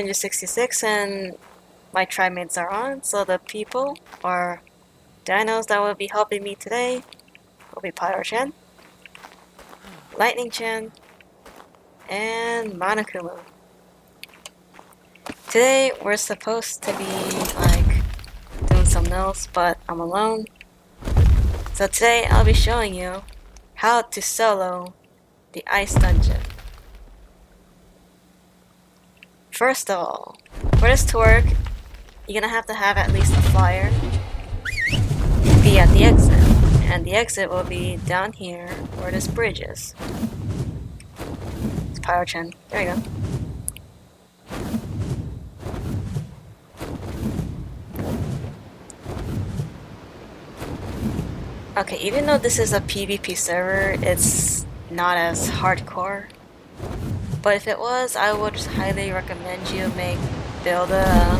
Ninja66 and my trimates are on, so the people or dinos that will be helping me today will be Pyro-chan, Lightning-chan, and Monokuma. Today we're supposed to be like doing something else, but I'm alone. So today I'll be showing you how to solo the ice dungeon. First of all, for this to work, you're gonna have to have at least a flyer be at the exit, and the exit will be down here where this bridge is. It's Pyro-chan. There you go. Okay, even though this is a PvP server, it's not as hardcore. But if it was, I would highly recommend you build a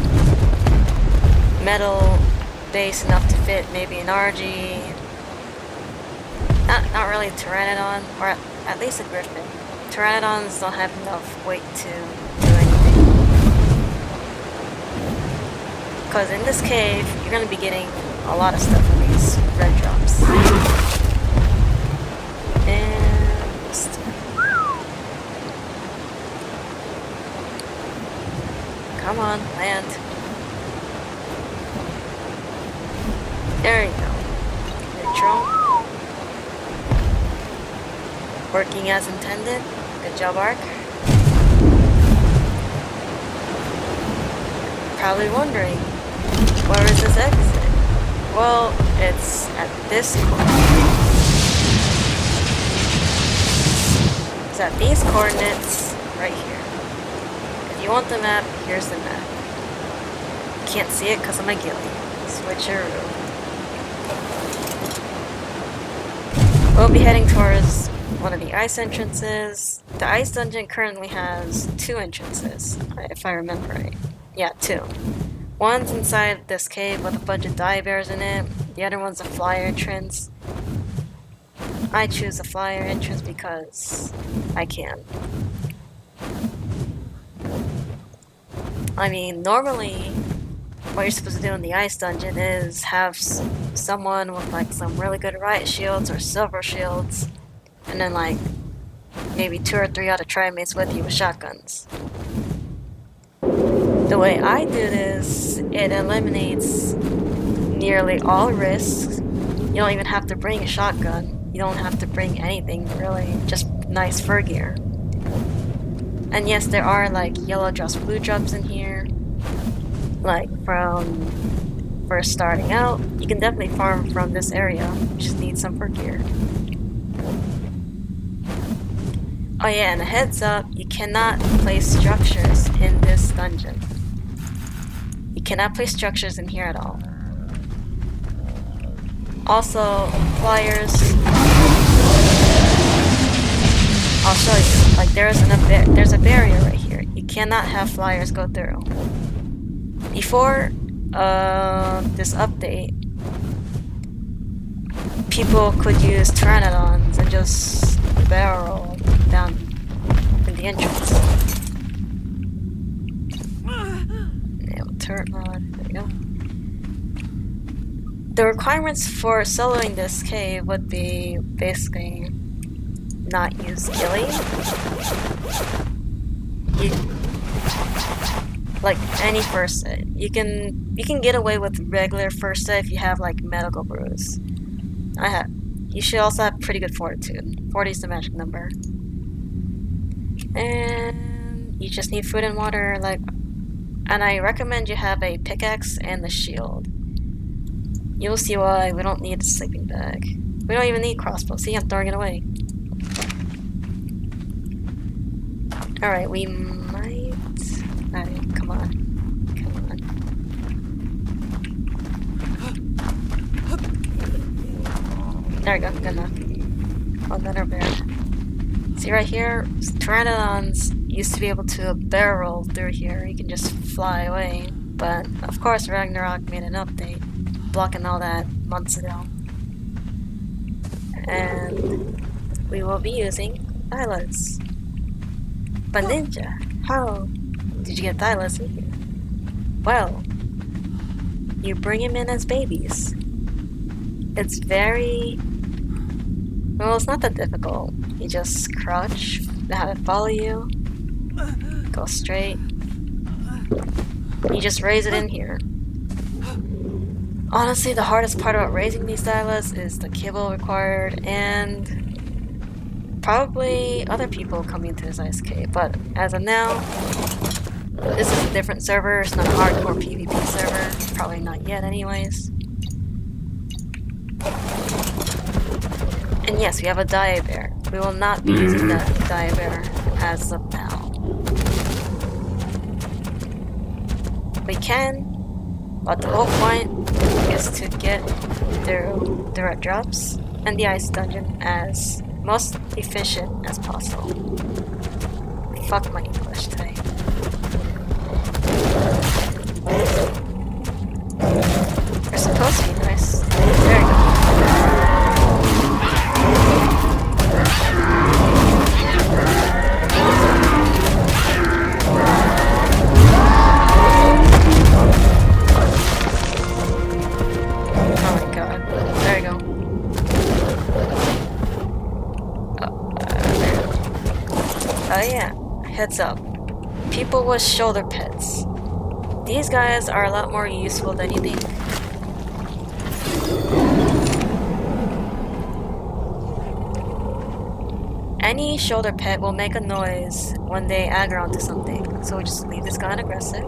metal base enough to fit maybe an RG, not really a Pteranodon, or at least a Griffin. Pteranodons don't have enough weight to do anything. Because in this cave, you're going to be getting a lot of stuff from these red drops. And come on, land. There you go. Neutral. Working as intended. Good job, Ark. Probably wondering, where is this exit? Well, it's at this coordinate. It's at these coordinates right here. If you want the map, here's the map. Can't see it because of my ghillie. Switcheroo. We'll be heading towards one of the ice entrances. The ice dungeon currently has 2 entrances, if I remember right. Yeah, 2. One's inside this cave with a bunch of dye bears in it. The other one's a flyer entrance. I choose the flyer entrance because I can. I mean, normally what you're supposed to do in the ice dungeon is have someone with like some really good riot shields or silver shields, and then like maybe 2 or 3 other trimates with you with shotguns. The way I do this, it eliminates nearly all risks. You don't even have to bring a shotgun. You don't have to bring anything really, just nice fur gear. And yes, there are like yellow drops, blue drops in here. Like from first starting out, you can definitely farm from this area. You just need some fur gear. Oh yeah, and a heads up, you cannot place structures in this dungeon. You cannot place structures in here at all. Also, flyers. I'll show you. Like there's a barrier right here. You cannot have flyers go through. Before this update, people could use Pteranodons and just barrel down in the entrance. Turret mod, there we go. The requirements for soloing this cave would be basically not use ghillie. Like any first aid. You can get away with regular first aid if you have like medical brews. You should also have pretty good fortitude. 40 is the magic number. And you just need food and water, and I recommend you have a pickaxe and the shield. You'll see why we don't need a sleeping bag. We don't even need crossbow. See, I'm throwing it away. Alright, we might... Alright, come on. Come on. There we go, good enough. Another bear. See right here, Pteranodons used to be able to barrel through here. You can just fly away. But, of course, Ragnarok made an update, blocking all that months ago. And we will be using pilots. But ninja, how Did you get Thylas in here? Well, you bring him in as babies. It's very... Well, it's not that difficult. You just crouch, have it follow you, go straight. You just raise it in here. Honestly, the hardest part about raising these Thylas is the cable required and probably other people coming to this ice cave. But as of now, this is a different server. It's not a hardcore PvP server. Probably not yet anyways. And yes, we have a Dire Bear. We will not be using that Dire Bear as of now. We can, but the whole point is to get through the red drops and the ice dungeon as most efficient as possible. Fuck my English today. We're supposed to be nice. There you go. Oh yeah, heads up. People with shoulder pets. These guys are a lot more useful than you think. Any shoulder pet will make a noise when they aggro onto something, so we just leave this guy unaggressive.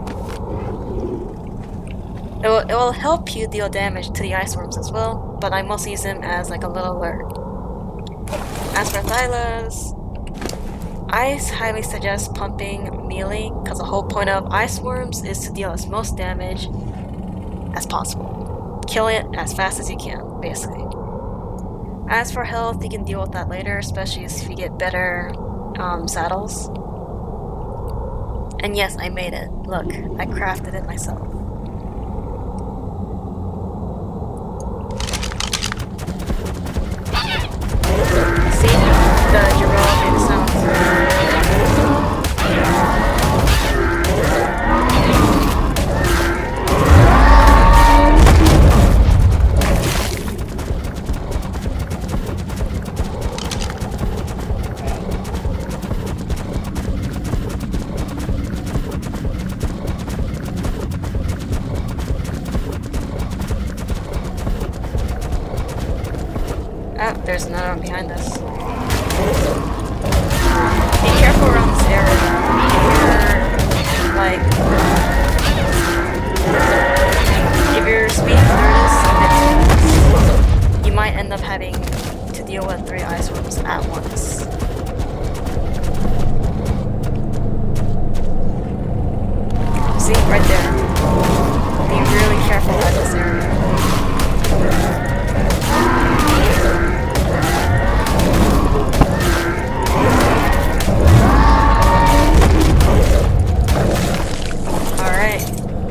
It will help you deal damage to the ice worms as well, but I mostly use him as like a little alert. As for Thylas, I highly suggest pumping melee, because the whole point of ice worms is to deal as most damage as possible. Kill it as fast as you can, basically. As for health, you can deal with that later, especially if you get better saddles. And yes, I made it. Look, I crafted it myself. See? The Euro made sounds. Oh, there's another one behind us. Be careful around this area. If you're speeding through this a bit too fast, you might end up having to deal with 3 ice worms at once. See, right there. Be really careful at this area.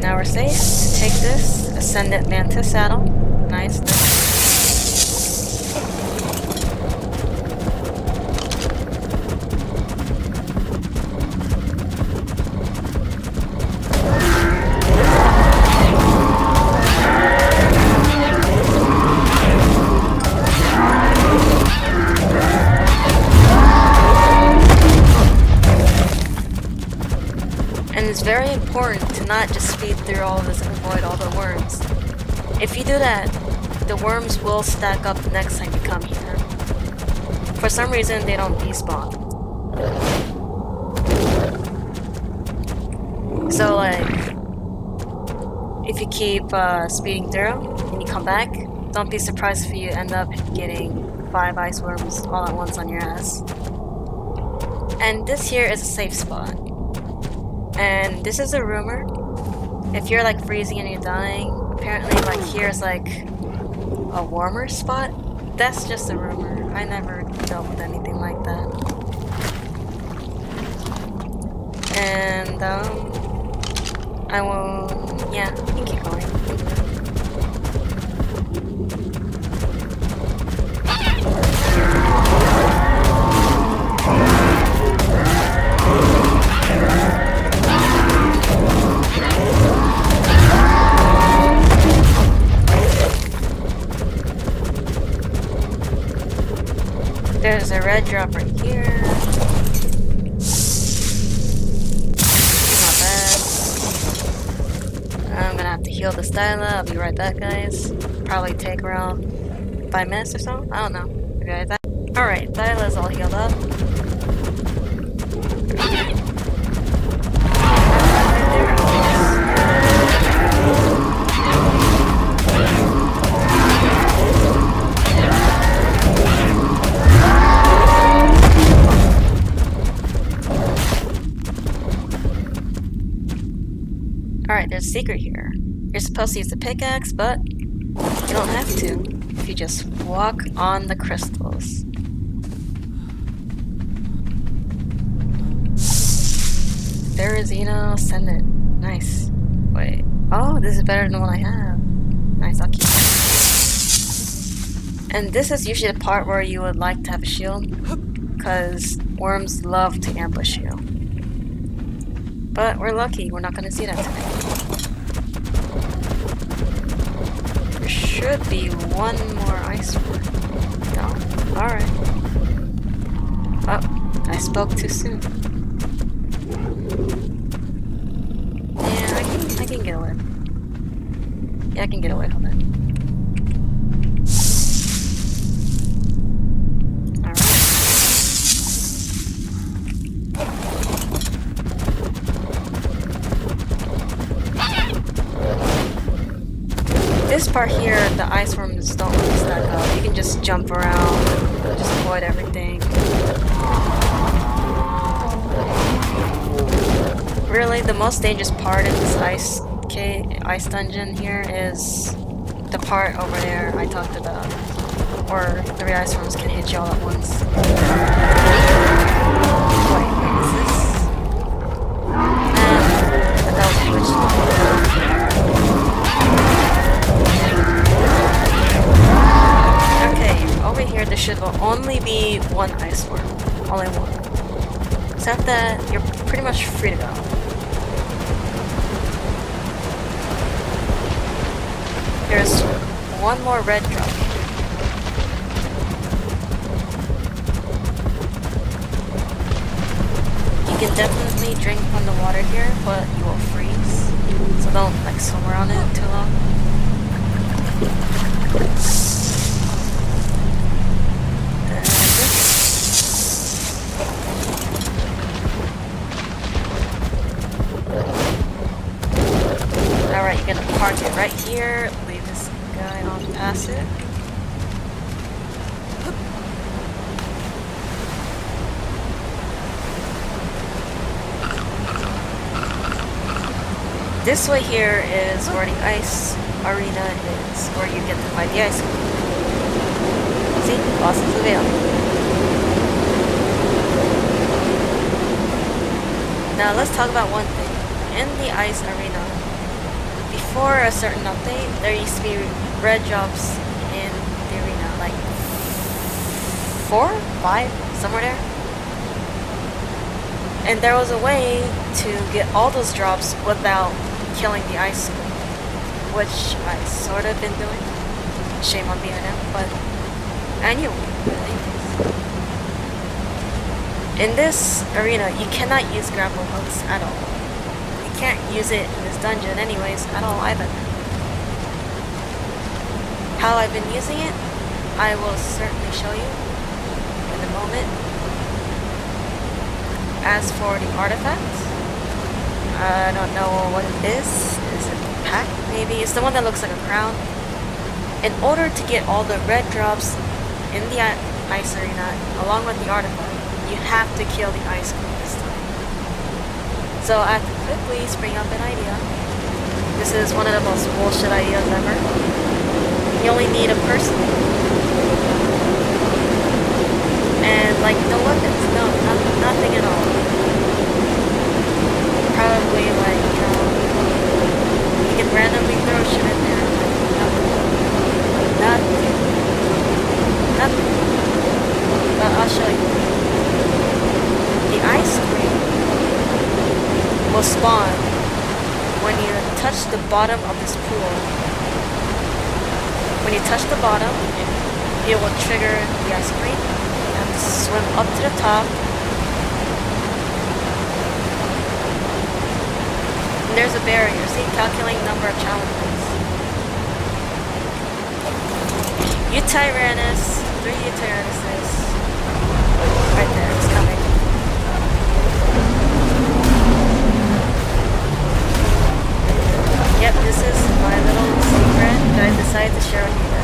Now we're safe. Take this Ascendant Mantis saddle. Nice. And it's very important to not just speed through all of this and avoid all the worms. If you do that, the worms will stack up the next time you come here. For some reason, they don't despawn. So like, if you keep speeding through and you come back, don't be surprised if you end up getting 5 ice worms all at once on your ass. And this here is a safe spot. And this is a rumor. If you're like freezing and you're dying, apparently like here's like a warmer spot. That's just a rumor. I never dealt with anything like that. And I will, yeah, you can keep going. red drop right here. Not bad. I'm gonna have to heal the Styla. I'll be right back, guys. Probably take around 5 minutes or so. I don't know. Okay, alright, Styla's all healed up. Alright, there's a secret here. You're supposed to use the pickaxe, but you don't have to if you just walk on the crystals. There is Eno, send it. Nice. Wait. Oh, this is better than the one I have. Nice, I'll keep it. And this is usually the part where you would like to have a shield, because worms love to ambush you. But we're lucky, we're not going to see that today. There should be one more ice worm. No? Alright. Oh, I spoke too soon. Yeah, I can get away. Yeah, I can get away from it. This part here, the ice worms don't really stack up. You can just jump around, just avoid everything. Really, the most dangerous part in this ice dungeon here is the part over there I talked about, where the ice worms can hit you all at once. Wait, is this? That was okay, over here there should only be one ice worm. Only one. Except that you're pretty much free to go. There's one more red drop. You can definitely drink from the water here, but you will freeze. So don't like swim around it too long. Alright, you're gonna park it right here. Leave this guy on past it. This way here is where the ice arena is, where you get to fight the ice queen. See? Boss is available. Now let's talk about one thing. In the ice arena, before a certain update, there used to be red drops in the arena, like 4, 5, somewhere there. And there was a way to get all those drops without killing the ice queen, which I sort of been doing. Shame on me right now, but anyway. In this arena, you cannot use grapple hooks at all. You can't use it in this dungeon anyways at all either. How I've been using it, I will certainly show you in a moment. As for the artifact, I don't know what it is. Is it a pack? Maybe it's the one that looks like a crown. In order to get all the red drops in the ice arena, along with the artifact, you have to kill the ice queen this time. So I have to quickly spring up an idea. This is one of the most bullshit ideas ever. You only need a person. And like no weapons, no, nothing at all. Probably like, you can randomly throw shit in there, but nothing. But I'll show you. The ice queen will spawn when you touch the bottom of this pool. When you touch the bottom, it will trigger the ice queen. You have to swim up to the top. And there's a barrier. See, calculate number of challenges. Tyrannus, 3 Tyrannuses. Right there, it's coming. Yep, this is my little secret that I decided to share with you guys.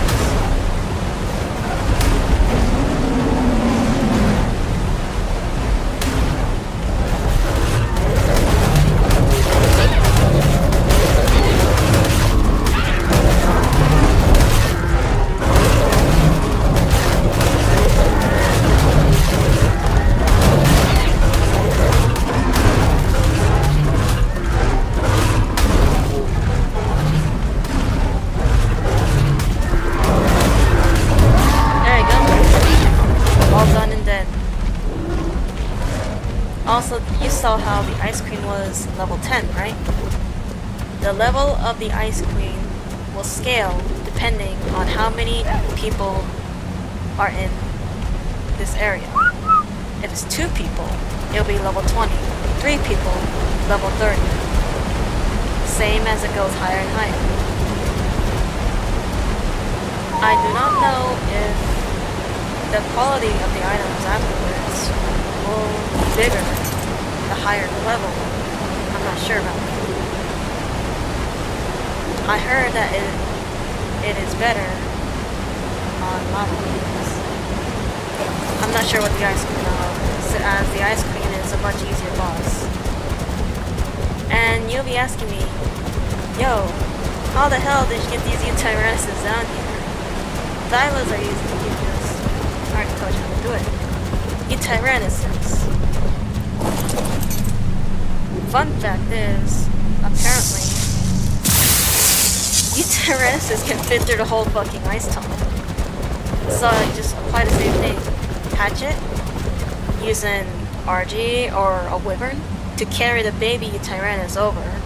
Also, you saw how the Ice Queen was level 10, right? The level of the Ice Queen will scale depending on how many people are in this area. If it's 2 people, it'll be level 20. 3 people, level 30. Same as it goes higher and higher. I do not know if the quality of the items afterwards will be bigger the higher the level. I'm not sure about that. I heard that it is better on lava levels. I'm not sure what the Ice Queen is, as the Ice Queen is a much easier boss. And you'll be asking me, yo, how the hell did you get these Tyrannuses down here? Thylas are easy to use. I already told you how to do it. Tyrannuses. Fun fact is, apparently, Tyrannuses can fit through the whole fucking ice tunnel. So just apply the same thing. Hatchet, use an RG or a Wyvern to carry the baby Tyrannus over.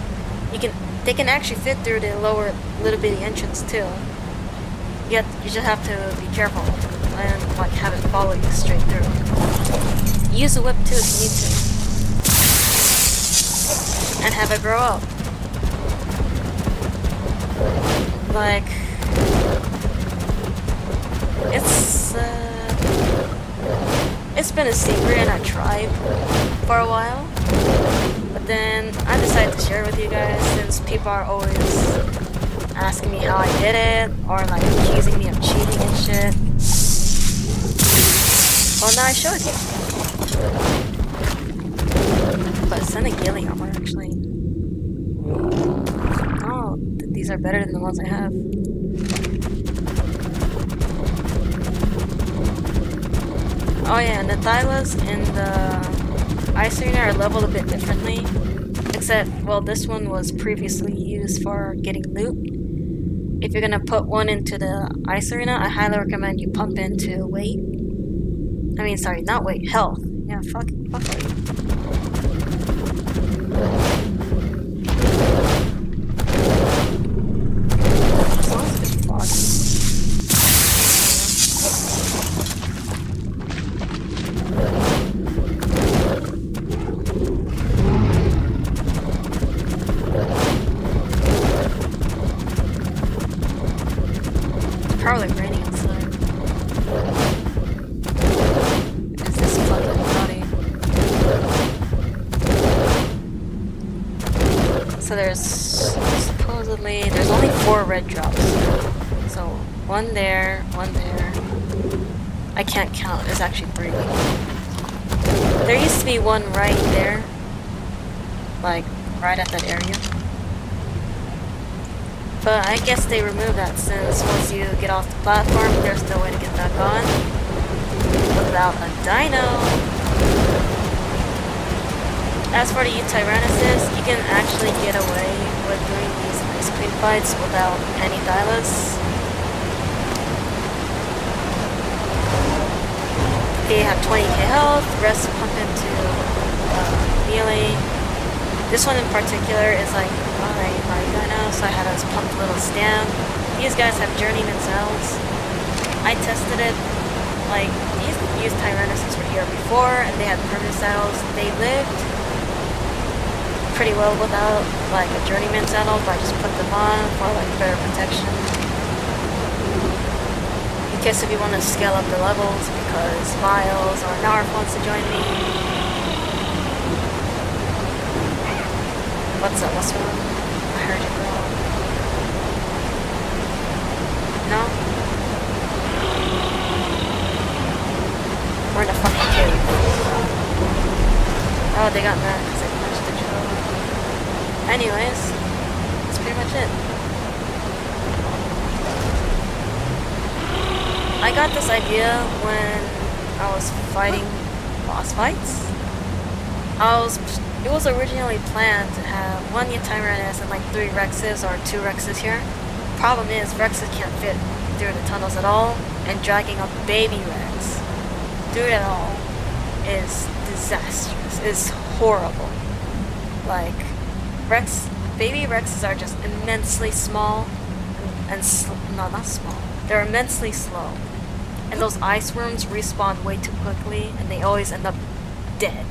They can actually fit through the lower little bitty entrance too. You just have to be careful and like have it follow you straight through. Use a whip too if you need to. And have it grow up. Like, it's been a secret and I tried for a while, but then I decided to share it with you guys since people are always asking me how I did it or like accusing me of cheating and shit. Well, now I showed you. But it's in a Gilly armor actually. Oh, these are better than the ones I have. Oh yeah, and the Thylas and the Ice Arena are leveled a bit differently. Except, well, this one was previously used for getting loot. If you're gonna put one into the Ice Arena, I highly recommend you pump into weight. I mean, sorry, not weight, health. Yeah, fuck weight. Probably raining outside. Is this fucking naughty? So there's only 4 red drops. So one there, one there. I can't count. There's actually 3. There used to be one right there, like right at that area. But I guess they removed that since once you get off the platform, there's no way to get back on without a dino. As for the Tyrannuses, you can actually get away with doing these Ice Queen fights without any Thylas. They have 20k health, the rest pump into melee. This one in particular is like my dino, so I had a pumped little stam. These guys have journeyman cells. I tested it, like, used Tyrannosaurs were here before and they had permanent saddles. They lived pretty well without like a journeyman saddle, but I just put them on for like better protection. In case if you want to scale up the levels, because Miles or Narf wants to join me. What's up? What's wrong? I heard you, girl. No? We're in a fucking cave. Oh, they got mad because I punched the drone. Anyways, that's pretty much it. I got this idea when I was fighting boss fights. It was originally planned to have 1 Tyrannus and like 3 Rexes or 2 Rexes here. Problem is, Rexes can't fit through the tunnels at all, and dragging a baby Rex through it all is disastrous. It's horrible. Like, baby Rexes are just immensely small and no, not small. They're immensely slow. And those ice worms respawn way too quickly, and they always end up dead.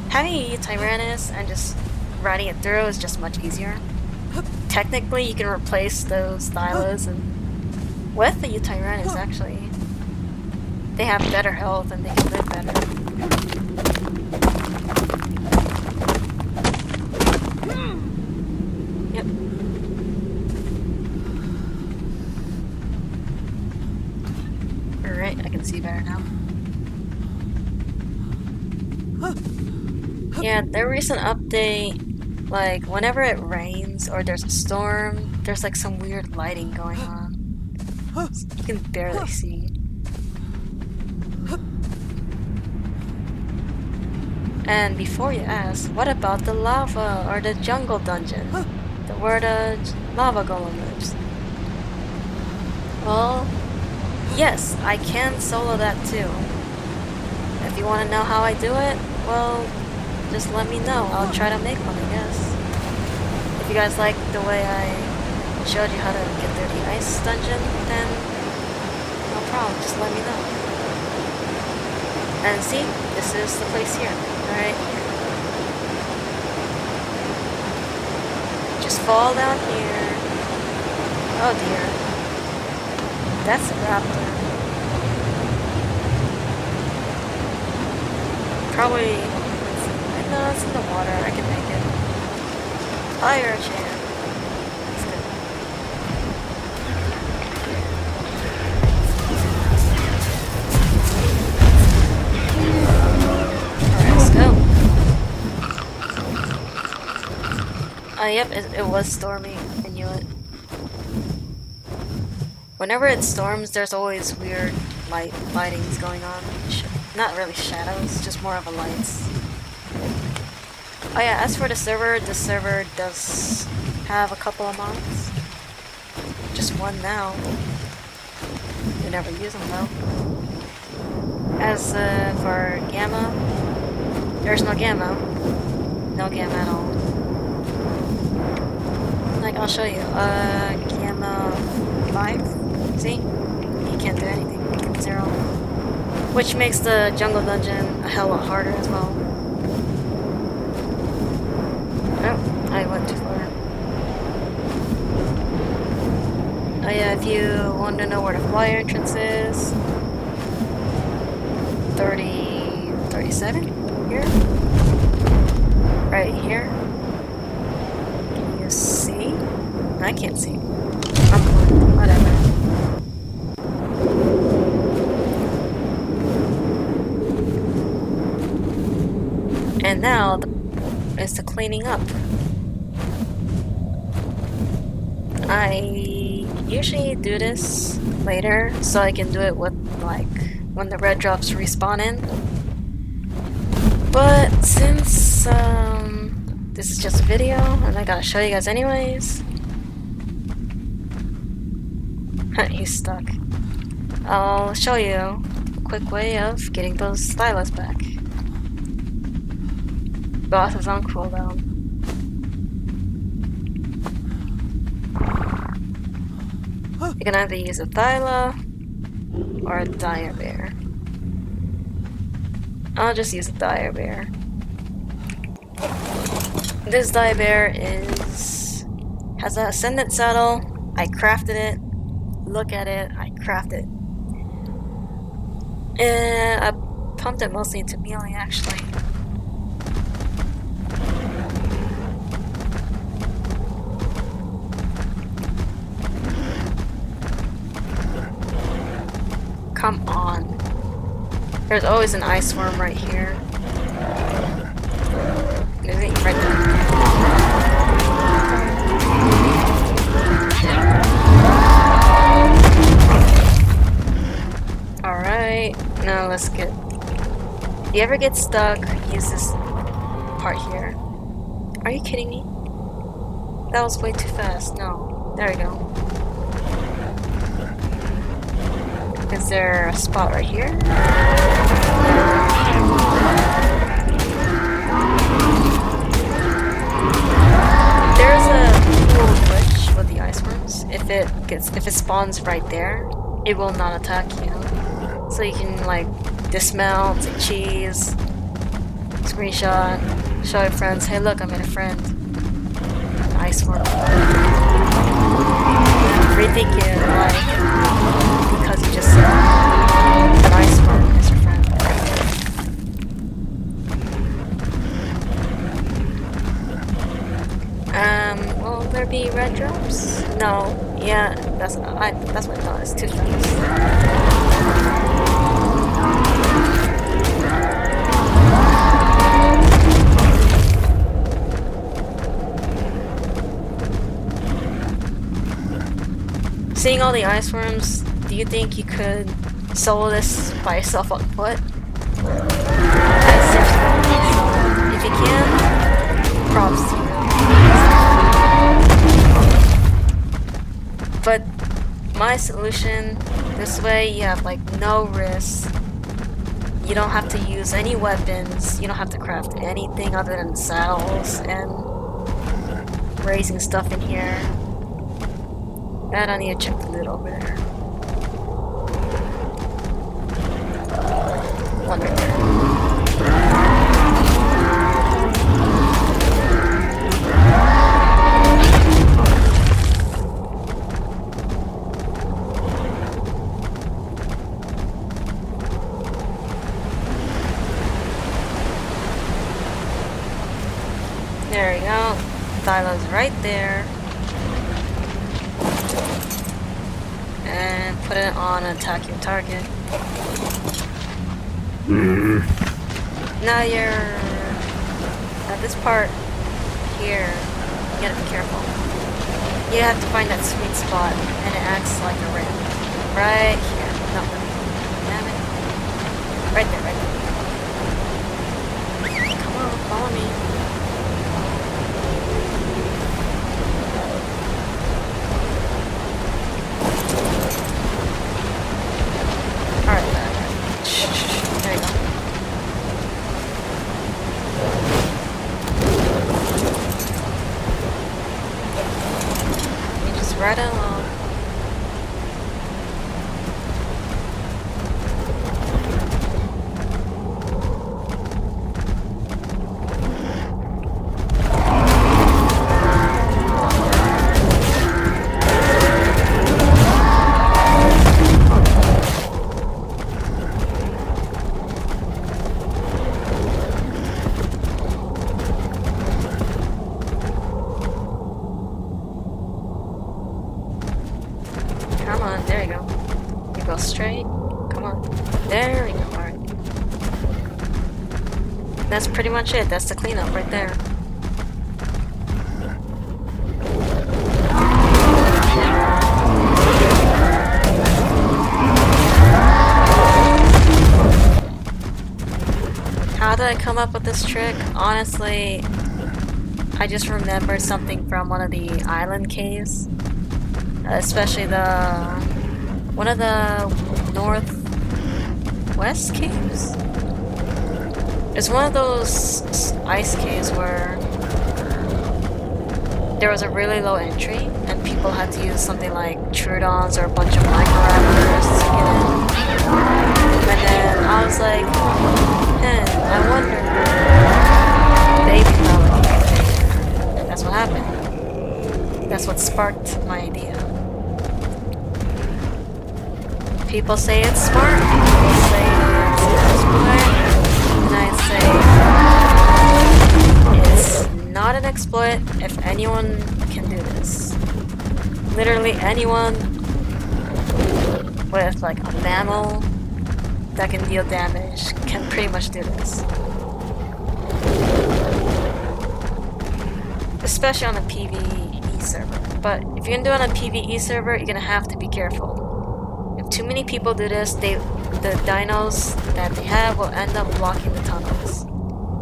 Having a Tyrannus and just riding it through is just much easier. Technically, you can replace those Thylas and with the Tyrannus, actually. They have better health and they can live better. Yep. Alright, I can see better now. Yeah, the recent update, like, whenever it rains or there's a storm, there's like some weird lighting going on. You can barely see. And before you ask, what about the lava or the jungle dungeon? Where the lava golem lives? Well, yes, I can solo that too. If you want to know how I do it, well, just let me know. I'll try to make one, I guess. If you guys like the way I showed you how to get through the ice dungeon, then no problem, just let me know. And see, this is the place here, right here. Just fall down here. Oh dear. That's a raptor. Probably, no, it's in the water, I can make it. Fire chance. That's good. Alright, let's go. Yep, it was stormy, I knew it. Whenever it storms, there's always weird lightings going on. Not really shadows, just more of a lights. Oh yeah, as for the server does have a couple of mods. Just one now. You never use them though. As for Gamma, there's no Gamma. No Gamma at all. Like, I'll show you. Gamma 5. See? You can't do anything. 0. Which makes the jungle dungeon a hell lot harder as well. Oh, I went too far. Oh yeah, if you want to know where the flyer entrance is, 37 here? Right here? Can you see? I can't see. I'm blind. Whatever. And now is the cleaning up. I usually do this later so I can do it with like when the red drops respawn in. But since this is just a video and I gotta show you guys anyways. He's stuck. I'll show you a quick way of getting those stylus back. Boss is on cooldown. You can either use a Thyla or a Dire Bear. I'll just use a dire bear. This dire bear has an ascendant saddle. I crafted it. Look at it. I crafted it. And I pumped it mostly into melee actually. Come on. There's always an ice worm right here. There's it right there. Alright, now let's get... If you ever get stuck, use this part here. Are you kidding me? That was way too fast. No. There we go. Is there a spot right here? There's a cool glitch with the ice worms. If it spawns right there, it will not attack you. So you can like dismount, take cheese, screenshot, show your friends, hey look, I made a friend. An ice worm. Rethink it, like, because you just said an ice worm is your friend. Will there be red drops? No. Yeah, that's what I thought. It's too fast. Seeing all the ice worms, do you think you could solo this by yourself on foot? If you can, props to you. But my solution, this way you have like no risk. You don't have to use any weapons. You don't have to craft anything other than saddles and raising stuff in here. And I need to check the loot over there. One right there. There we go. Dialo's right there. And put it on and attack your target. Now you're at this part here. You gotta be careful. You have to find that sweet spot, and it acts like a ramp. Right here. No, damn it. Right there, right there. Come on, follow me. Right along. Come on, there you go. You go straight. Come on. There we go. Alright. That's pretty much it. That's the cleanup right there. How did I come up with this trick? Honestly, I just remembered something from one of the island caves. Especially one of the northwest caves? It's one of those ice caves where there was a really low entry and people had to use something like Trudons or a bunch of micro-raptors to get in. And then I was like, And I wonder, baby power. That's what happened. That's what sparked my idea. People say it's smart, people say it's an exploit, and I say it's not an exploit if anyone can do this. Literally anyone with like a mammal that can deal damage can pretty much do this. Especially on a PvE server. But if you're gonna do it on a PvE server, you're gonna have to be careful. If too many people do this, the dinos that they have will end up blocking the tunnels,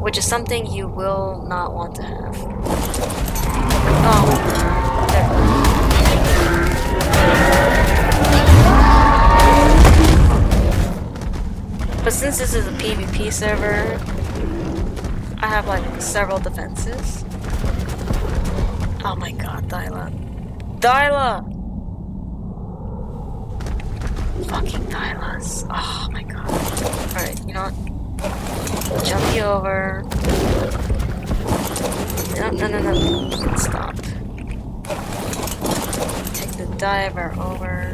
which is something you will not want to have. Oh, there. But since this is a PvP server, I have like several defenses. Oh my god, Dyla. Dyla! Fucking Dylas. Oh my god. Alright, you know what? Jump you over. No. Stop. Take the diver over.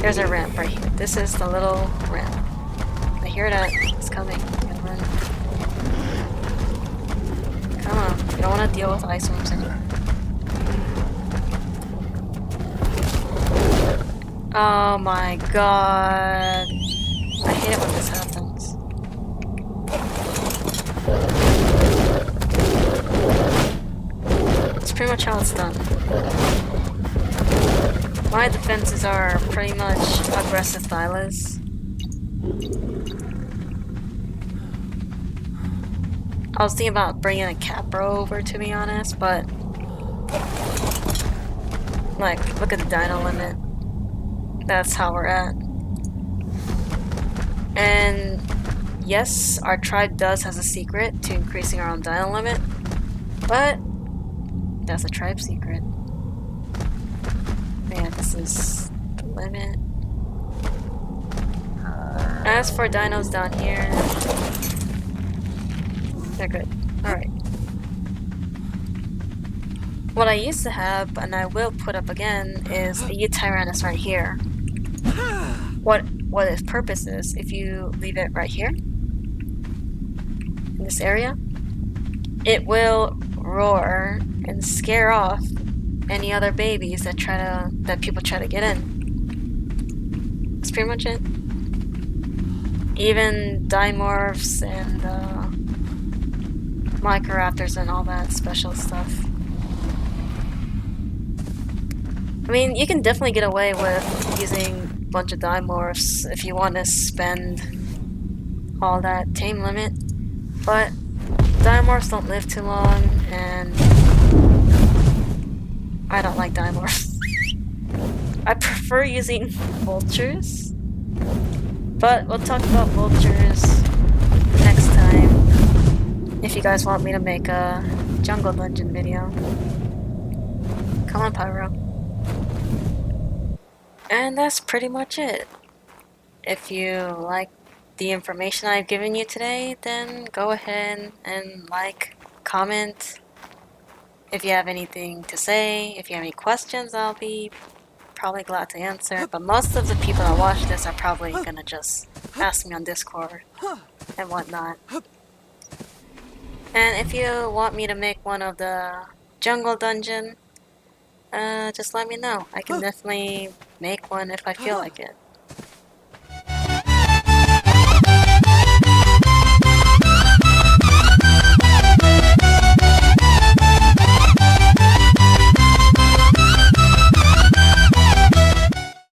There's a ramp right here. This is the little ramp. I hear that. It's coming. I'm gonna run. Come on. You don't want to deal with ice worms anymore. Oh my god. I hate it when this happens. It's pretty much how it's done. My defenses are pretty much aggressive Thylas. I was thinking about bringing a Capro over, to be honest, but like, look at the dino limit. That's how we're at. And yes, our tribe does has a secret to increasing our own dino limit, but that's a tribe secret. Yeah, this is the limit. As for dinos down here, they're good. Alright. What I used to have, and I will put up again, is the Tyrannus right here. What its purpose is, if you leave it right here, in this area, it will roar and scare off any other babies that people try to get in. That's pretty much it. Even dimorphs and Microraptors and all that special stuff. I mean, you can definitely get away with using a bunch of dimorphs if you want to spend all that tame limit, but dimorphs don't live too long, and I don't like dimorphs. I prefer using vultures, but we'll talk about vultures next time if you guys want me to make a jungle dungeon video. Come on, Pyro. And that's pretty much it. If you like the information I've given you today, then go ahead and like, comment. If you have anything to say, if you have any questions, I'll be probably glad to answer. But most of the people that watch this are probably gonna just ask me on Discord and whatnot. And if you want me to make one of the jungle dungeon, just let me know. I can definitely make one if I feel like it.